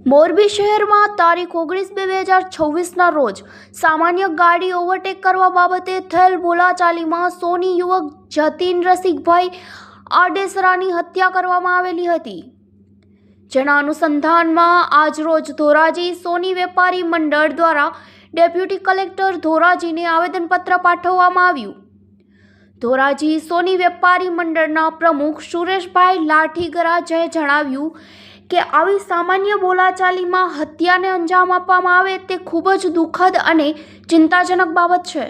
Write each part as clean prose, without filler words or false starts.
મોરબી શહેરમાં તારીખ 19/2/2026ના રોજ સામાન્ય ગાડી ઓવરટેક કરવા બાબતે થયેલ બોલાચાલીમાં સોની યુવક જતીન રસિકભાઈ આડેસરાની હત્યા કરવામાં આવેલી હતી। જેના અનુસંધાનમાં આજરોજ ધોરાજી સોની વેપારી મંડળ દ્વારા ડેપ્યુટી કલેક્ટર ધોરાજીને આવેદનપત્ર પાઠવવામાં આવ્યું। ધોરાજી સોની વેપારી મંડળના પ્રમુખ સુરેશભાઈ લાઠીગરાજે જણાવ્યું કે આવી સામાન્ય બોલાચાલીમાં હત્યાને અંજામ આપવામાં આવે તે ખૂબ જ દુઃખદ અને ચિંતાજનક બાબત છે।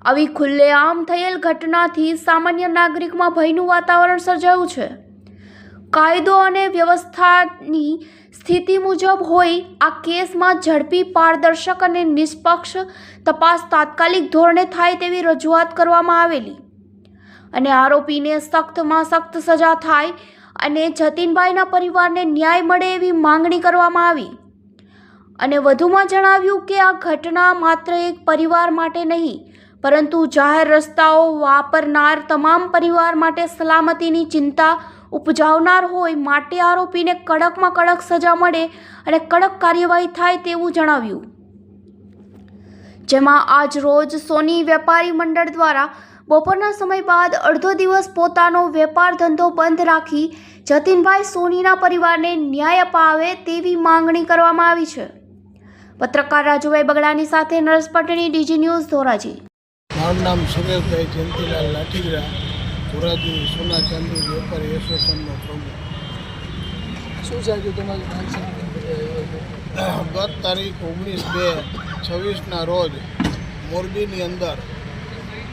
આવી ખુલ્લેઆમ થયેલ ઘટનાથી સામાન્ય નાગરિકમાં ભયનું વાતાવરણ સર્જાયું છે। કાયદો અને વ્યવસ્થાની સ્થિતિ મુજબ હોય આ કેસમાં ઝડપી, પારદર્શક અને નિષ્પક્ષ તપાસ તાત્કાલિક ધોરણે થાય તેવી રજૂઆત કરવામાં આવેલી અને આરોપીને સખ્તમાં સખ્ત સજા થાય અને જતીનભાઈના પરિવારને ન્યાય મળે એવી માંગણી કરવામાં આવી અને વધુમાં જણાવ્યું કે આ ઘટના માત્ર એક પરિવાર માટે નહીં પરંતુ જાહેર રસ્તાઓ વાપરનાર તમામ પરિવાર માટે સલામતીની ચિંતા ઉપજાવનાર હોય માટે આરોપીને કડકમાં કડક સજા મળે અને કડક કાર્યવાહી થાય તેવું જણાવ્યું। જેમાં આજ રોજ સોની વેપારી મંડળ દ્વારા બપોરના સમય બાદ અડધો દિવસ પોતાનો વેપાર ધંધો બંધ રાખી જતીનભાઈ સોનીના પરિવારને ન્યાય અપાવે તેવી માંગણી કરવામાં આવી છે। પત્રકાર રાજુભાઈ બગડાની સાથે નરેશ પટણી, ડીજી ન્યૂઝ, ધોરાજી। મારું નામ સુરેશભાઈ જયંતિલાલ લાઠીગરા, ધોરાજી સોના ચાંદી વેપારી એસોસિએશનનો પ્રમુખ। શું છે તમારી ગત તારીખ 19/2/26ના રોજ મોરબીની અંદર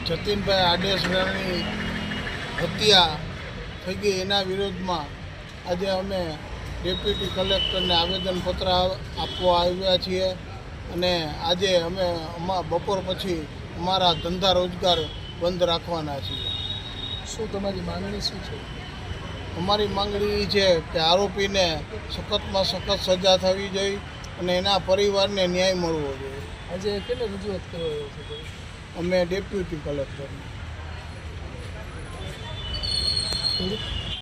જતીનભાઈ આડેસરાની હત્યા થઈ ગઈ। એના વિરોધમાં આજે અમે ડેપ્યુટી કલેક્ટરને આવેદનપત્ર આપવા આવ્યા છીએ અને આજે અમે બપોર પછી અમારા ધંધા રોજગાર બંધ રાખવાના છીએ। શું તમારી માંગણી શું છે? અમારી માંગણી એ છે કે આરોપીને સખતમાં સખત સજા થવી જોઈએ અને એના પરિવારને ન્યાય મળવો જોઈએ। આજે કેટલે રજૂઆત કરવા છે? અમે ડેપ્યુટી કલેક્ટરને।